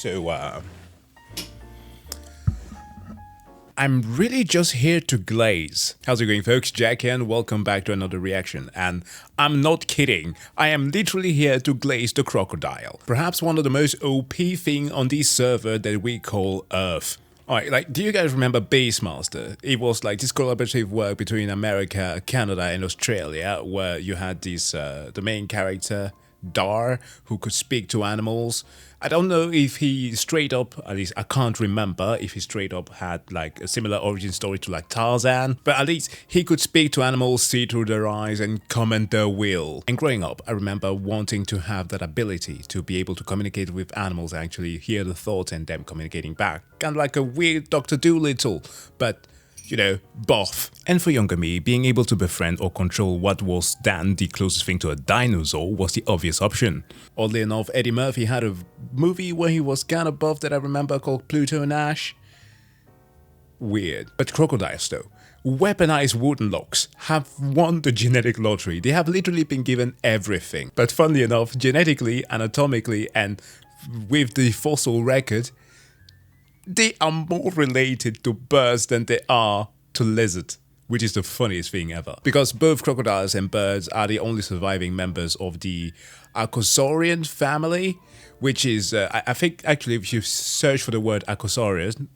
So, I'm really just here to glaze. How's it going, folks? Jack here, and welcome back to another reaction. And I'm not kidding. I am literally here to glaze the crocodile. Perhaps one of the most OP thing on this server that we call Earth. Alright, like, do you guys remember Beastmaster? It was like this collaborative work between America, Canada, and Australia, where you had this, the main character, Dar, who could speak to animals. I don't know if he straight up, at least I can't remember if he straight up had like a similar origin story to like Tarzan, but at least he could speak to animals, see through their eyes, and comment their will. And growing up, I remember wanting to have that ability to be able to communicate with animals, actually hear the thoughts and them communicating back. Kind of like a weird Dr. Dolittle, but you know, both. And for younger me, being able to befriend or control what was then the closest thing to a dinosaur was the obvious option. Oddly enough, Eddie Murphy had a movie where he was kind of buff that I remember called Pluto and Ash. Weird. But crocodiles though, weaponized wooden logs, have won the genetic lottery. They have literally been given everything. But funnily enough, genetically, anatomically, and with the fossil record, they are more related to birds than they are to lizards, which is the funniest thing ever. Because both crocodiles and birds are the only surviving members of the Archosaurian family, which is, I think actually if you search for the word Archosaurus,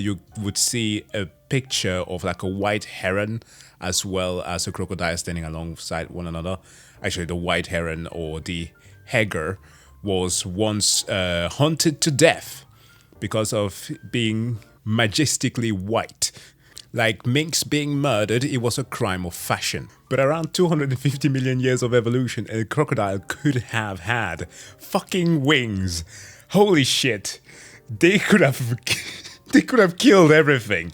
you would see a picture of like a white heron as well as a crocodile standing alongside one another. Actually, the white heron, or the hager, was once hunted to death because of being majestically white. Like minks being murdered, it was a crime of fashion. But around 250 million years of evolution, a crocodile could have had fucking wings. Holy shit. They could have killed everything.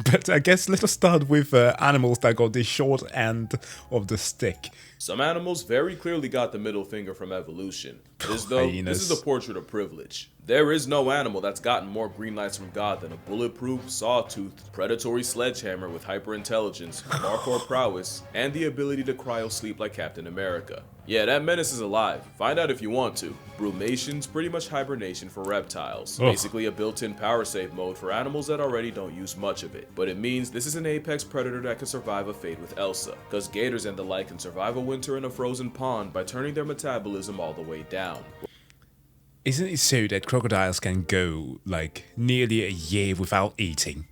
But I guess let us start with animals that got the short end of the stick. Some animals very clearly got the middle finger from evolution. This is a portrait of privilege. There is no animal that's gotten more green lights from God than a bulletproof, sawtoothed, predatory sledgehammer with hyperintelligence, parkour prowess, and the ability to cryo-sleep like Captain America. Yeah, that menace is alive. Find out if you want to. Brumation's pretty much hibernation for reptiles. Basically a built-in power save mode for animals that already don't use much of it. But it means this is an apex predator that can survive a fate with Elsa, cause gators and the like can survive a winter in a frozen pond by turning their metabolism all the way down. Isn't it so that crocodiles can go like nearly a year without eating?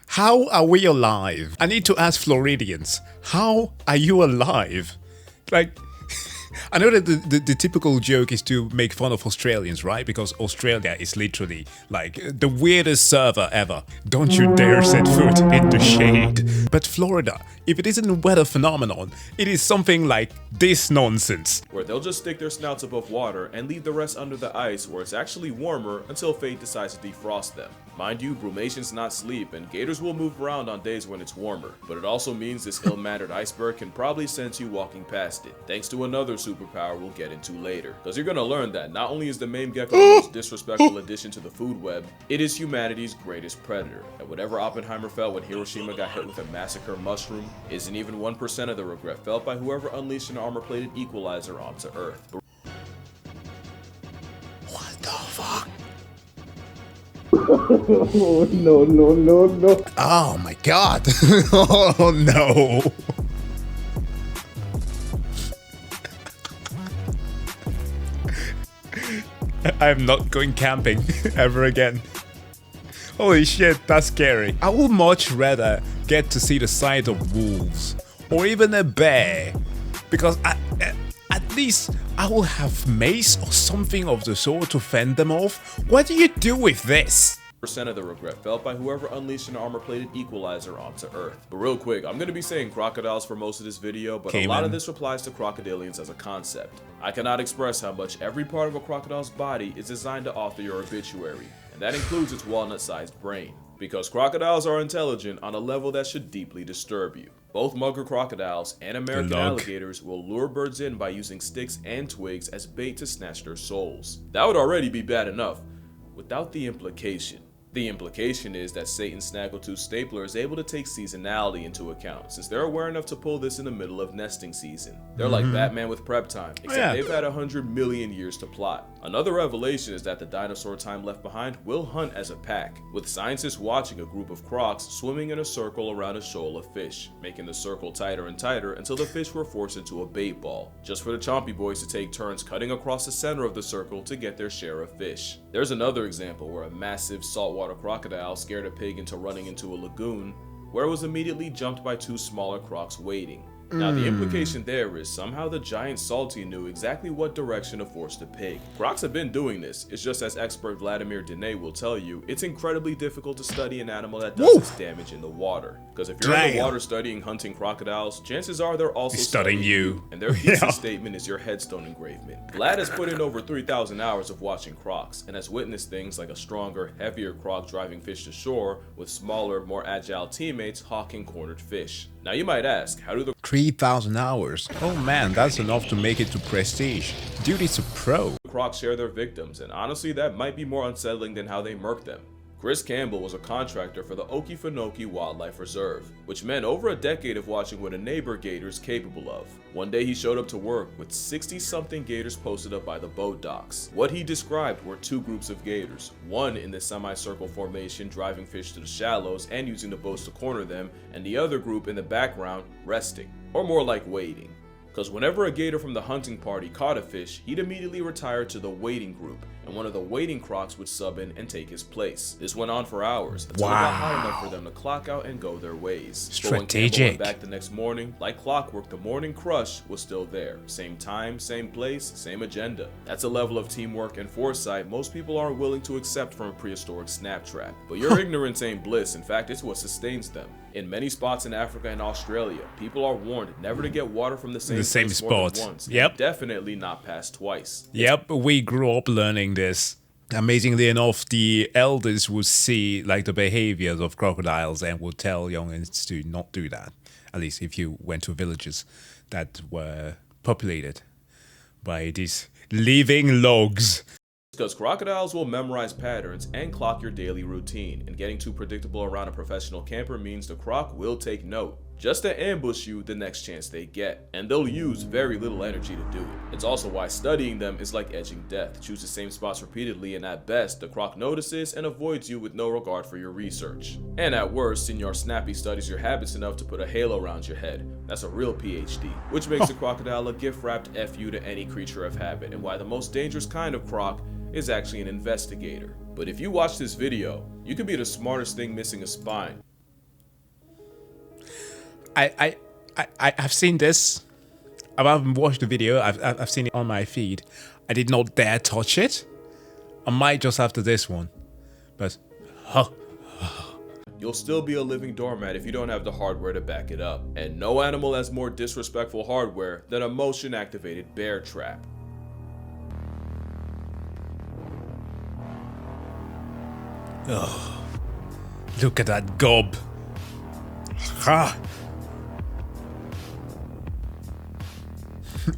How are we alive? I need to ask Floridians, how are you alive? Like, I know that the typical joke is to make fun of Australians, right? Because Australia is literally like the weirdest server ever. Don't you dare set foot in the shade. But Florida, if it isn't a weather phenomenon, it is something like this nonsense. Where they'll just stick their snouts above water and leave the rest under the ice where it's actually warmer until fate decides to defrost them. Mind you, brumations not sleep, and gators will move around on days when it's warmer. But it also means this ill-mannered iceberg can probably sense you walking past it, thanks to another superpower we'll get into later. Because you're gonna learn that not only is the mame gecko the most disrespectful addition to the food web, it is humanity's greatest predator. And whatever Oppenheimer felt when Hiroshima got hit with a massacre mushroom isn't even 1% of the regret felt by whoever unleashed an armor-plated equalizer onto Earth. What the fuck? Oh, no. Oh my god. Oh no. I'm not going camping ever again. Holy shit, that's scary. I would much rather get to see the sight of wolves or even a bear, because at least I will have mace or something of the sort to fend them off. What do you do with this? Percent of the regret felt by whoever unleashed an armor-plated equalizer onto Earth. But real quick, I'm gonna be saying crocodiles for most of this video, but a lot of this applies to crocodilians as a concept. I cannot express how much every part of a crocodile's body is designed to author your obituary, and that includes its walnut-sized brain. Because crocodiles are intelligent on a level that should deeply disturb you. Both mugger crocodiles and American alligators will lure birds in by using sticks and twigs as bait to snatch their souls. That would already be bad enough, without the implication The implication is that Satan's snaggletooth stapler is able to take seasonality into account, since they're aware enough to pull this in the middle of nesting season. They're like Batman with prep time, except they've had 100 million years to plot. Another revelation is that the dinosaur time left behind will hunt as a pack, with scientists watching a group of crocs swimming in a circle around a shoal of fish, making the circle tighter and tighter until the fish were forced into a bait ball, just for the chompy boys to take turns cutting across the center of the circle to get their share of fish. There's another example where a massive saltwater crocodile scared a pig into running into a lagoon, where it was immediately jumped by two smaller crocs waiting. Now the implication there is somehow the giant salty knew exactly what direction to force the pig. Crocs have been doing this, it's just as expert Vladimir Dene will tell you, it's incredibly difficult to study an animal that does this damage in the water. Because if you're in the water studying hunting crocodiles, chances are they're also studying you. And their thesis statement is your headstone engravement. Vlad has put in over 3,000 hours of watching crocs, and has witnessed things like a stronger, heavier croc driving fish to shore, with smaller, more agile teammates hawking cornered fish. Now you might ask, how do the 3,000 hours? Oh man, that's enough to make it to prestige. Dude is a pro. crocs share their victims, and honestly that might be more unsettling than how they murk them. Chris Campbell was a contractor for the Okefenokee Wildlife Reserve, which meant over a decade of watching what a neighbor gator is capable of. One day he showed up to work with 60-something gators posted up by the boat docks. What he described were two groups of gators, one in the semicircle formation driving fish to the shallows and using the boats to corner them, and the other group in the background resting, or more like waiting. Because whenever a gator from the hunting party caught a fish, he'd immediately retire to the waiting group, and one of the waiting crocs would sub in and take his place. This went on for hours, until it got hot enough for them to clock out and go their ways. But when Campbell went back the next morning, like clockwork, the morning crush was still there. Same time, same place, same agenda. That's a level of teamwork and foresight most people aren't willing to accept from a prehistoric snap trap. But your ignorance ain't bliss, in fact it's what sustains them. In many spots in Africa and Australia, people are warned never to get water from the same spot once. Yep. Definitely not past twice. Yep, we grew up learning this. Amazingly enough, the elders would see like the behaviors of crocodiles and would tell youngins to not do that. At least if you went to villages that were populated by these living logs. Because crocodiles will memorize patterns and clock your daily routine, and getting too predictable around a professional camper means the croc will take note, just to ambush you the next chance they get, and they'll use very little energy to do it. It's also why studying them is like edging death. Choose the same spots repeatedly, and at best, the croc notices and avoids you with no regard for your research. And at worst, Senor Snappy studies your habits enough to put a halo around your head. That's a real PhD, which makes a crocodile a gift-wrapped FU to any creature of habit, and why the most dangerous kind of croc is actually an investigator. But if you watch this video, you could be the smartest thing missing a spine. I've seen this. I haven't watched the video. I've seen it on my feed. I did not dare touch it. I might just after this one, but You'll still be a living doormat if you don't have the hardware to back it up. And no animal has more disrespectful hardware than a motion-activated bear trap. Oh, look at that gob. Ha.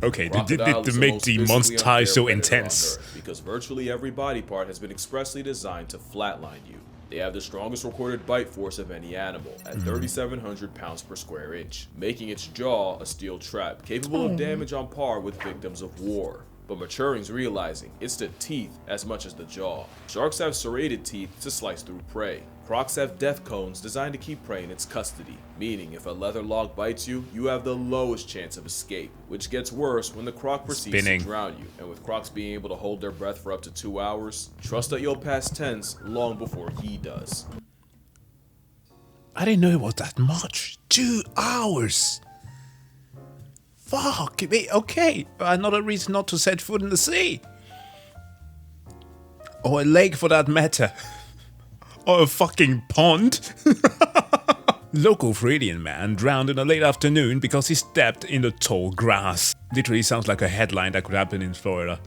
Okay, to make the monster so intense. Because virtually every body part has been expressly designed to flatline you. They have the strongest recorded bite force of any animal, at 3,700 pounds per square inch, making its jaw a steel trap, capable of damage on par with victims of war. But Maturing's realizing it's the teeth as much as the jaw. Sharks have serrated teeth to slice through prey. Crocs have death cones designed to keep prey in its custody, meaning if a leather log bites you, you have the lowest chance of escape, which gets worse when the croc proceeds to drown you. And with crocs being able to hold their breath for up to 2 hours, trust that you'll pass tense long before he does. I didn't know it was that much. 2 hours. Fuck me. Okay, another reason not to set foot in the sea. Or a lake for that matter. Or a fucking pond. Local Freudian man drowned in a late afternoon because he stepped in the tall grass. Literally sounds like a headline that could happen in Florida.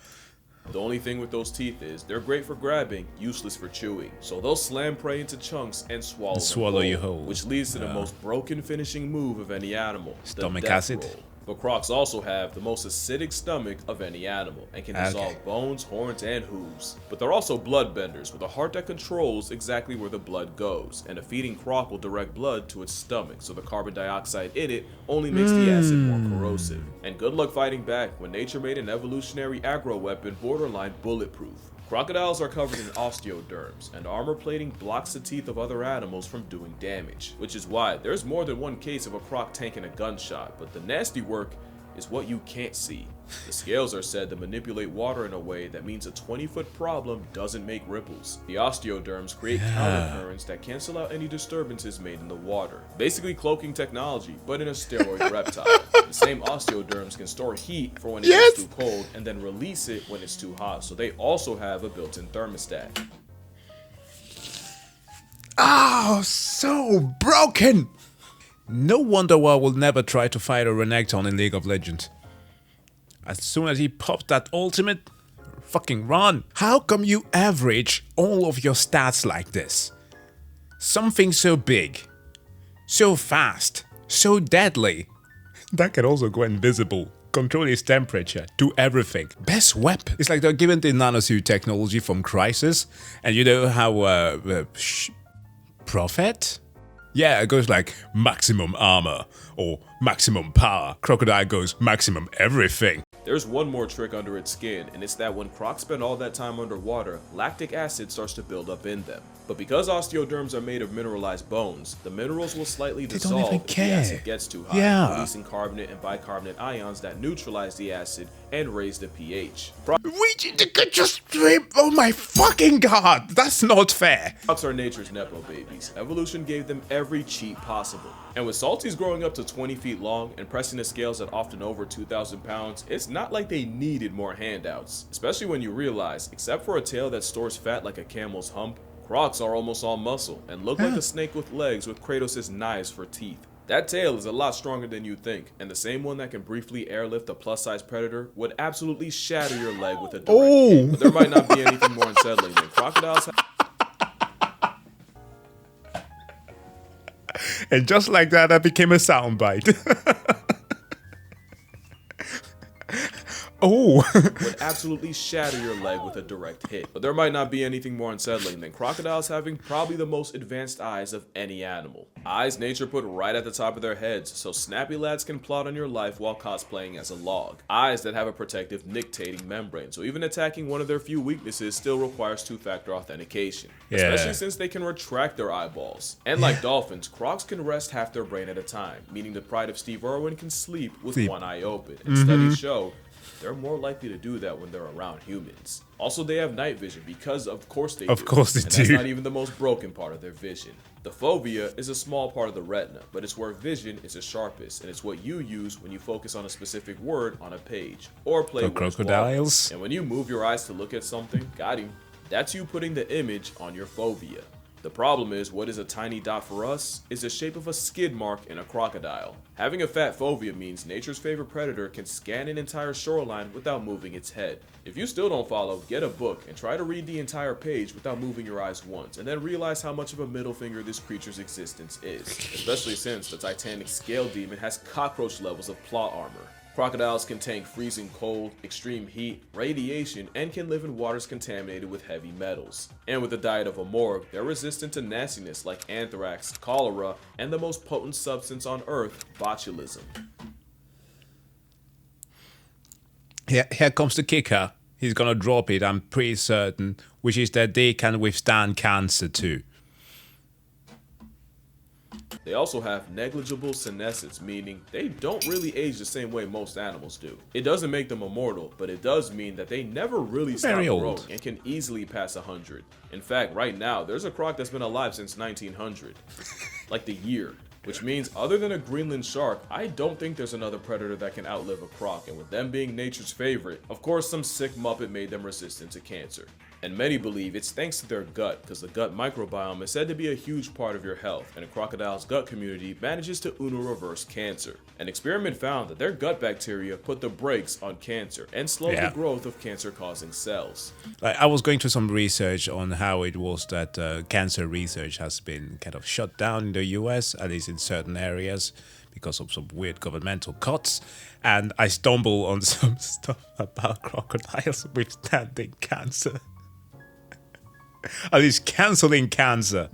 The only thing with those teeth is, they're great for grabbing, useless for chewing. So they'll slam prey into chunks and swallow you whole. Which leads to the most broken finishing move of any animal. Stomach acid. Roll. But crocs also have the most acidic stomach of any animal and can dissolve bones, horns, and hooves. But they're also bloodbenders with a heart that controls exactly where the blood goes, and a feeding croc will direct blood to its stomach, so the carbon dioxide in it only makes the acid more corrosive. And good luck fighting back when nature made an evolutionary aggro weapon borderline bulletproof. Crocodiles are covered in osteoderms, and armor plating blocks the teeth of other animals from doing damage, which is why there's more than one case of a croc tanking a gunshot, but the nasty work is what you can't see. The scales are said to manipulate water in a way that means a 20-foot problem doesn't make ripples. The osteoderms create countercurrents that cancel out any disturbances made in the water. Basically cloaking technology, but in a steroid reptile. The same osteoderms can store heat for when it gets too cold and then release it when it's too hot, so they also have a built-in thermostat. Oh, so broken! No wonder why I will never try to fight a Renekton in League of Legends. As soon as he popped that ultimate, fucking run. How come you average all of your stats like this? Something so big, so fast, so deadly. That can also go invisible, control his temperature, do everything. Best weapon. It's like they're given the nanosuit technology from Crisis, and you know how Prophet? Yeah, it goes like maximum armor or maximum power. Crocodile goes maximum everything. There's one more trick under its skin, and it's that when crocs spend all that time underwater, lactic acid starts to build up in them. But because osteoderms are made of mineralized bones, the minerals will slightly dissolve if the acid gets too high, releasing carbonate and bicarbonate ions that neutralize the acid and raise the pH. Oh my fucking god, that's not fair. Crocs are nature's nepo babies. Evolution gave them every cheat possible. And with salties growing up to 20 feet long and pressing the scales at often over 2,000 pounds, it's not like they needed more handouts. Especially when you realize, except for a tail that stores fat like a camel's hump, crocs are almost all muscle and look like a snake with legs with Kratos' knives for teeth. That tail is a lot stronger than you think, and the same one that can briefly airlift a plus-size predator would absolutely shatter your leg with a direct hit. But there might not be anything more unsettling than crocodiles. And just like that, that became a soundbite. Would absolutely shatter your leg with a direct hit. But there might not be anything more unsettling than crocodiles having probably the most advanced eyes of any animal. Eyes nature put right at the top of their heads, so snappy lads can plot on your life while cosplaying as a log. Eyes that have a protective nictating membrane, so even attacking one of their few weaknesses still requires two-factor authentication. Especially since they can retract their eyeballs. And like dolphins, crocs can rest half their brain at a time, meaning the pride of Steve Irwin can sleep with one eye open. And studies show they're more likely to do that when they're around humans. Also, they have night vision because of course they do. Of course they do. That's not even the most broken part of their vision. The fovea is a small part of the retina, but it's where vision is the sharpest, and it's what you use when you focus on a specific word on a page or play with crocodiles. And when you move your eyes to look at something, got him, that's you putting the image on your fovea. The problem is, what is a tiny dot for us is the shape of a skid mark in a crocodile. Having a fat fovea means nature's favorite predator can scan an entire shoreline without moving its head. If you still don't follow, get a book and try to read the entire page without moving your eyes once, and then realize how much of a middle finger this creature's existence is, especially since the Titanic scale demon has cockroach levels of plot armor. Crocodiles can tank freezing cold, extreme heat, radiation, and can live in waters contaminated with heavy metals. And with the diet of a morgue, they're resistant to nastiness like anthrax, cholera, and the most potent substance on Earth, botulism. Here comes the kicker. He's gonna drop it, I'm pretty certain, which is that they can withstand cancer too. They also have negligible senescence, meaning they don't really age the same way most animals do. It doesn't make them immortal, but it does mean that they never really stop growing and can easily pass 100. In fact, right now, there's a croc that's been alive since 1900. Like the year. Which means, other than a Greenland shark, I don't think there's another predator that can outlive a croc, and with them being nature's favorite, of course some sick muppet made them resistant to cancer. And many believe it's thanks to their gut, because the gut microbiome is said to be a huge part of your health, and a crocodile's gut community manages to reverse cancer. An experiment found that their gut bacteria put the brakes on cancer, and slowed the growth of cancer-causing cells. I was going through some research on how it was that cancer research has been kind of shut down in the US, at least in in certain areas because of some weird governmental cuts, and I stumble on some stuff about crocodiles withstanding cancer. At least canceling cancer.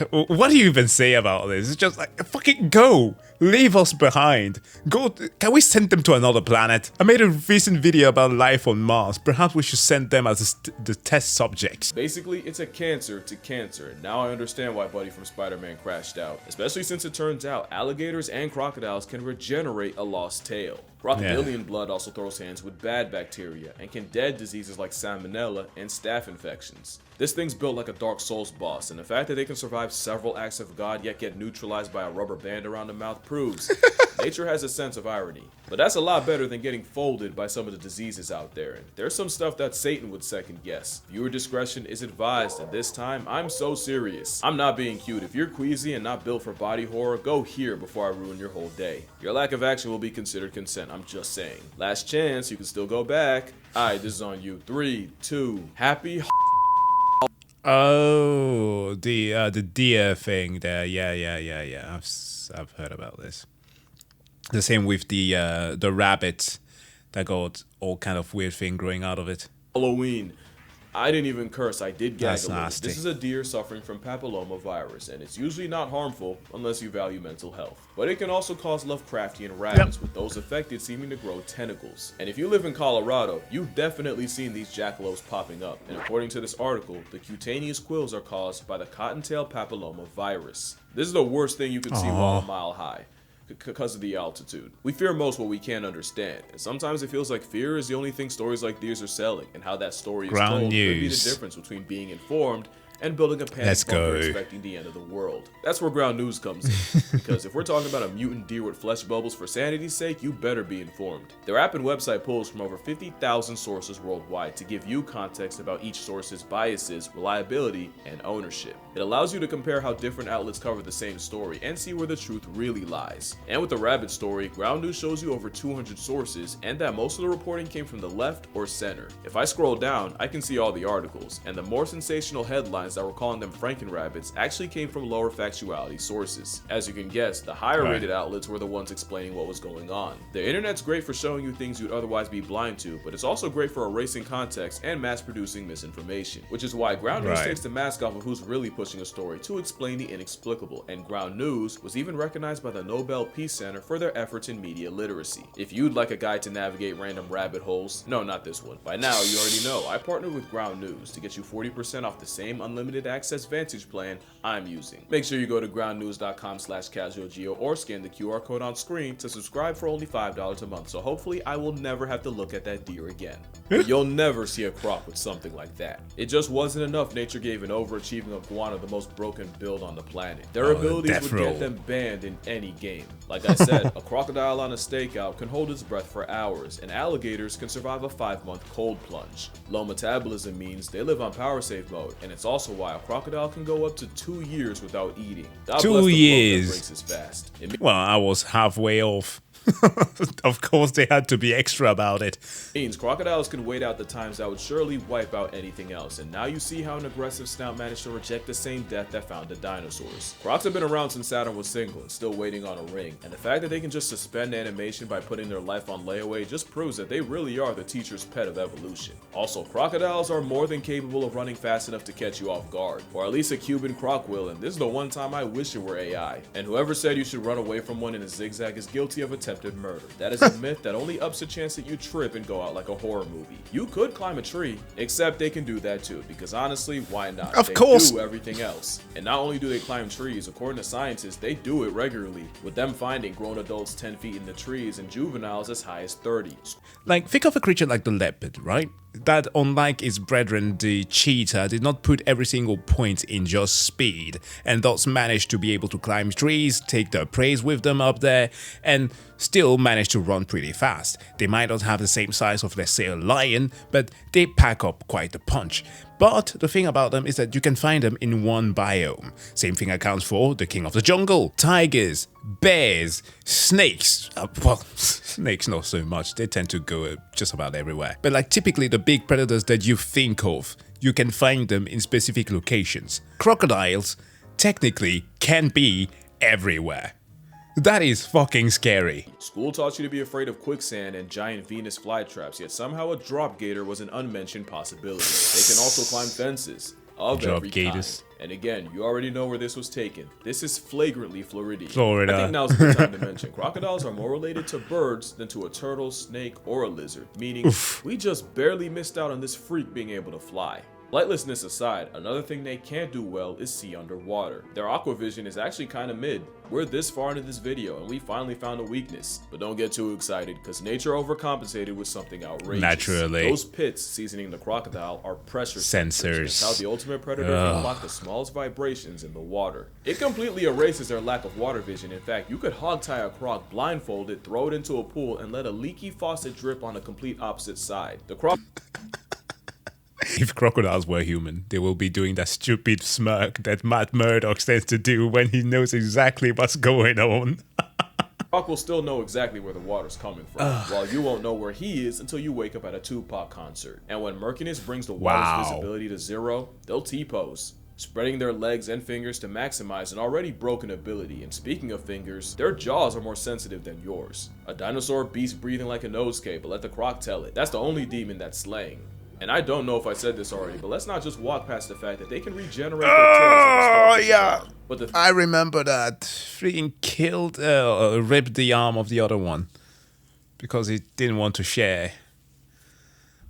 What do you even say about this? It's just like, fucking go! Leave us behind. Go. Can we send them to another planet? I made a recent video about life on Mars. Perhaps we should send them as the test subjects. Basically, it's a cancer to cancer. Now I understand why Buddy from Spider-Man crashed out. Especially since it turns out alligators and crocodiles can regenerate a lost tail. Crocodilian blood also throws hands with bad bacteria and can dead diseases like salmonella and staph infections. This thing's built like a Dark Souls boss, and the fact that they can survive several acts of God yet get neutralized by a rubber band around the mouth proves nature has a sense of irony. But that's a lot better than getting folded by some of the diseases out there, and there's some stuff that Satan would second guess. Viewer discretion is advised, and this time, I'm so serious. I'm not being cute. If you're queasy and not built for body horror, go here before I ruin your whole day. Your lack of action will be considered consent, I'm just saying. Last chance, you can still go back. Alright, this is on you. 3, 2, happy. Oh, the deer thing there. Yeah. I've heard about this. The same with the rabbit that got all kind of weird thing growing out of it. Halloween. I didn't even curse, I did gag That's a little. nasty. This is a deer suffering from papillomavirus, and it's usually not harmful unless you value mental health. But it can also cause Lovecraftian rabbits, with those affected seeming to grow tentacles. And if you live in Colorado, you've definitely seen these jackalopes popping up. And according to this article, the cutaneous quills are caused by the cottontail papillomavirus. This is the worst thing you could see while a mile high, because of the altitude. We fear most what we can't understand, and sometimes it feels like fear is the only thing stories like these are selling, and how that story is told could be the difference between being informed and building a panic bunker expecting the end of the world. That's where ground news comes in, because if we're talking about a mutant deer with flesh bubbles for sanity's sake, you better be informed. Their app and website pulls from over 50,000 sources worldwide to give you context about each source's biases, reliability, and ownership. It allows you to compare how different outlets cover the same story and see where the truth really lies. And with the rabbit story, ground news shows you over 200 sources, and that most of the reporting came from the left or center. If I scroll down, I can see all the articles, and the more sensational headlines that were calling them Franken-rabbits actually came from lower factuality sources. As you can guess, the higher rated outlets were the ones explaining what was going on. The internet's great for showing you things you'd otherwise be blind to, but it's also great for erasing context and mass producing misinformation, which is why ground news takes the mask off of who's really pushing a story to explain the inexplicable, and ground news was even recognized by the Nobel Peace Center for their efforts in media literacy. If you'd like a guide to navigate random rabbit holes, no, not this one. By now, you already know, I partnered with Ground News to get you 40% off the same unlimited access Vantage plan I'm using. Make sure you go to groundnews.com/casualgeo or scan the QR code on screen to subscribe for only $5 a month, so hopefully I will never have to look at that deer again. But you'll never see a croc with something like that. It just wasn't enough. Nature gave an overachieving iguana the most broken build on the planet. Their abilities would get them banned in any game. Like I said, a crocodile on a stakeout can hold its breath for hours, and alligators can survive a 5-month cold plunge. Low metabolism means they live on power save mode, and it's also why a crocodile can go up to 2 years without eating. God 2 years. Breaks his fast. Well, I was halfway off. Of course, they had to be extra about it. Means crocodiles can wait out the times that would surely wipe out anything else, and now you see how an aggressive snout managed to reject the same death that found the dinosaurs. Crocs have been around since Saturn was single and still waiting on a ring, and the fact that they can just suspend animation by putting their life on layaway just proves that they really are the teacher's pet of evolution. Also, crocodiles are more than capable of running fast enough to catch you off guard, or at least a Cuban croc will, and this is the one time I wish it were AI. And whoever said you should run away from one in a zigzag is guilty of attempted murder. That is a myth that only ups the chance that you trip and go out like a horror movie. You could climb a tree, except they can do that too, because honestly, why not? Of course. They do everything else. And not only do they climb trees, according to scientists, they do it regularly, with them finding grown adults 10 feet in the trees and juveniles as high as 30. Like, think of a creature like the leopard, right? That, unlike its brethren, the cheetah, did not put every single point in just speed, and thus managed to be able to climb trees, take their prey with them up there, and still manage to run pretty fast. They might not have the same size of, let's say, a lion, but they pack up quite a punch. But the thing about them is that you can find them in one biome. Same thing accounts for the king of the jungle, tigers, bears, snakes. Well, snakes not so much. They tend to go just about everywhere. But like typically the big predators that you think of, you can find them in specific locations. Crocodiles technically can be everywhere. That is fucking scary. School taught you to be afraid of quicksand and giant Venus flytraps, yet somehow a drop gator was an unmentioned possibility. They can also climb fences of Drop every gators. kind. And again, you already know where this was taken. This is flagrantly Floridian. Florida. I think now's a good time to mention crocodiles are more related to birds than to a turtle, snake, or a lizard, meaning we just barely missed out on this freak being able to fly. Flightlessness aside, another thing they can't do well is see underwater. Their aquavision is actually kind of mid. We're this far into this video and we finally found a weakness. But don't get too excited, because nature overcompensated with something outrageous. Naturally. Those pits seasoning the crocodile are pressure sensors. That's how the ultimate predator can block the smallest vibrations in the water. It completely erases their lack of water vision. In fact, you could hog-tie a croc blindfolded, throw it into a pool, and let a leaky faucet drip on the complete opposite side. The croc... If crocodiles were human, they will be doing that stupid smirk that Matt Murdock tends to do when he knows exactly what's going on. Croc will still know exactly where the water's coming from, while you won't know where he is until you wake up at a Tupac concert. And when murkiness brings the water's visibility to zero, they'll T-pose, spreading their legs and fingers to maximize an already broken ability. And speaking of fingers, their jaws are more sensitive than yours. A dinosaur beast breathing like a nosecable, let the croc tell it. That's the only demon that's slaying. And I don't know if I said this already, but let's not just walk past the fact that they can regenerate their tails. Oh, yeah. But I remember that. Freaking killed, ripped the arm of the other one. Because he didn't want to share.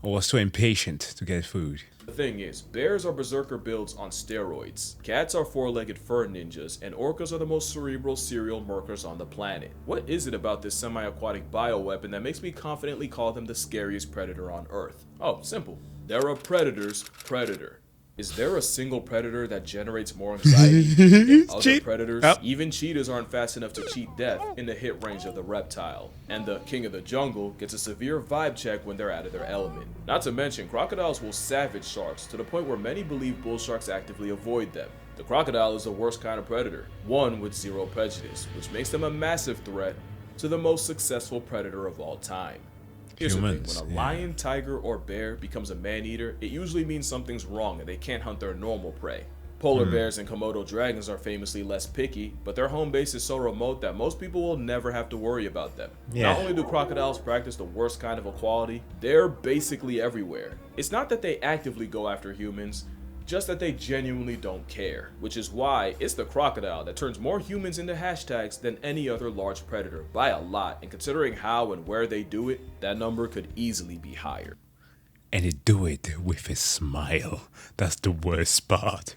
Or was too impatient to get food. The thing is, bears are berserker builds on steroids. Cats are four-legged fur ninjas, and orcas are the most cerebral serial murkers on the planet. What is it about this semi-aquatic bioweapon that makes me confidently call them the scariest predator on Earth? Oh, simple. They're a predator's predator. Is there a single predator that generates more anxiety than other predators? Even cheetahs aren't fast enough to cheat death in the hit range of the reptile. And the king of the jungle gets a severe vibe check when they're out of their element. Not to mention, crocodiles will savage sharks to the point where many believe bull sharks actively avoid them. The crocodile is the worst kind of predator, one with zero prejudice, which makes them a massive threat to the most successful predator of all time. Here's the thing, when a lion, tiger, or bear becomes a man-eater, it usually means something's wrong and they can't hunt their normal prey. Polar bears and Komodo dragons are famously less picky, but their home base is so remote that most people will never have to worry about them. Not only do crocodiles practice the worst kind of equality, they're basically everywhere. It's not that they actively go after humans, just that they genuinely don't care, which is why it's the crocodile that turns more humans into hashtags than any other large predator by a lot, and considering how and where they do it, that number could easily be higher. And they do it with a smile. That's the worst part.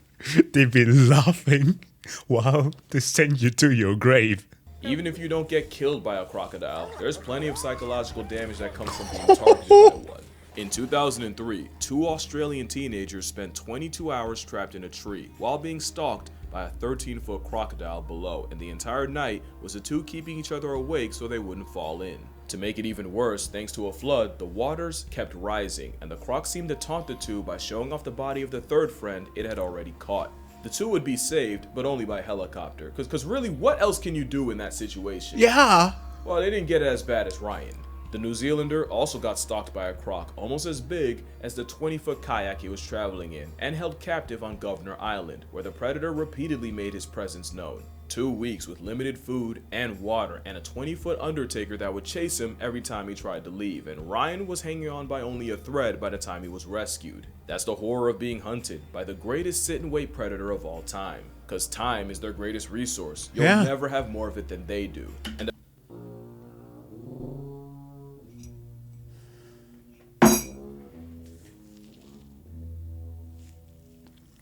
They've been laughing while they send you to your grave. Even if you don't get killed by a crocodile, there's plenty of psychological damage that comes from being targeted by one. In 2003, two Australian teenagers spent 22 hours trapped in a tree while being stalked by a 13-foot crocodile below, and the entire night was the two keeping each other awake so they wouldn't fall in. To make it even worse, thanks to a flood, the waters kept rising, and the croc seemed to taunt the two by showing off the body of the third friend it had already caught. The two would be saved, but only by helicopter, because really, what else can you do in that situation? Yeah. Well, they didn't get it as bad as Ryan. The New Zealander also got stalked by a croc almost as big as the 20-foot kayak he was traveling in and held captive on Governor Island, where the predator repeatedly made his presence known. 2 weeks with limited food and water and a 20-foot undertaker that would chase him every time he tried to leave, and Ryan was hanging on by only a thread by the time he was rescued. That's the horror of being hunted by the greatest sit-and-wait predator of all time, because time is their greatest resource. You'll never have more of it than they do. And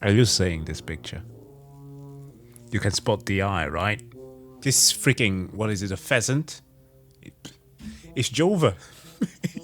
Are you saying this picture? You can spot the eye, right? This freaking, what is it, a pheasant? It's Jova.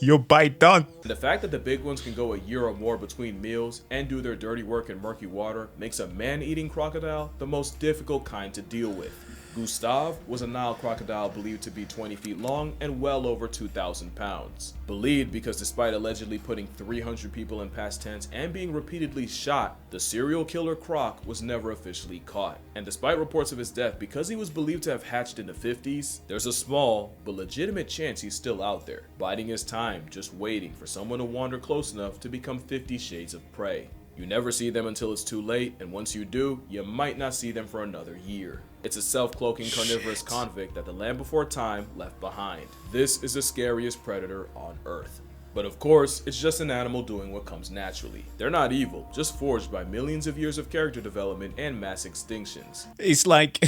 Your bite done. The fact that the big ones can go a year or more between meals and do their dirty work in murky water makes a man-eating crocodile the most difficult kind to deal with. Gustav was a Nile crocodile believed to be 20 feet long and well over 2,000 pounds. Believed because despite allegedly putting 300 people in past tense and being repeatedly shot, the serial killer croc was never officially caught. And despite reports of his death, because he was believed to have hatched in the 50s, there's a small but legitimate chance he's still out there, biding his time, just waiting for someone to wander close enough to become 50 Shades of Prey. You never see them until it's too late, and once you do, you might not see them for another year. It's a self-cloaking carnivorous convict that the land before time left behind. This is the scariest predator on Earth. But of course, it's just an animal doing what comes naturally. They're not evil, just forged by millions of years of character development and mass extinctions. It's like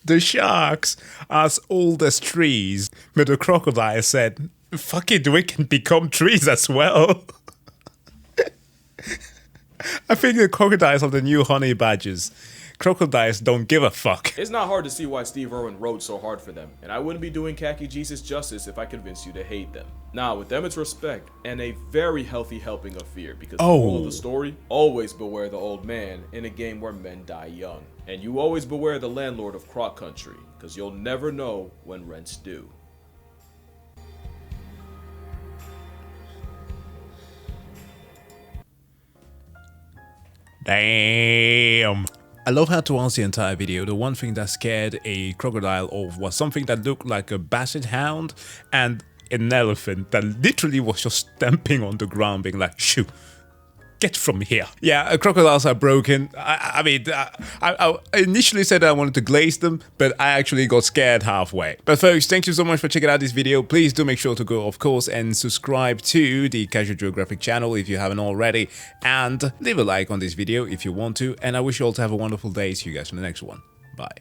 the sharks are as old as trees, but the crocodile said, fuck it, we can become trees as well. I think the crocodiles are the new honey badgers. Crocodiles don't give a fuck. It's not hard to see why Steve Irwin wrote so hard for them, and I wouldn't be doing Khaki Jesus justice if I convinced you to hate them. Now, with them it's respect, and a very healthy helping of fear, because the moral of the story, always beware the old man in a game where men die young. And you always beware the landlord of Croc Country, because you'll never know when rent's due. Damn. I love how towards the entire video, the one thing that scared a crocodile off was something that looked like a basset hound and an elephant that literally was just stamping on the ground being like, shoo, get from here. Yeah, crocodiles are broken. I initially said I wanted to glaze them, but I actually got scared halfway. But folks, thank you so much for checking out this video. Please do make sure to go, of course, and subscribe to the Casual Geographic channel if you haven't already, and leave a like on this video if you want to. And I wish you all to have a wonderful day. See you guys in the next one. Bye.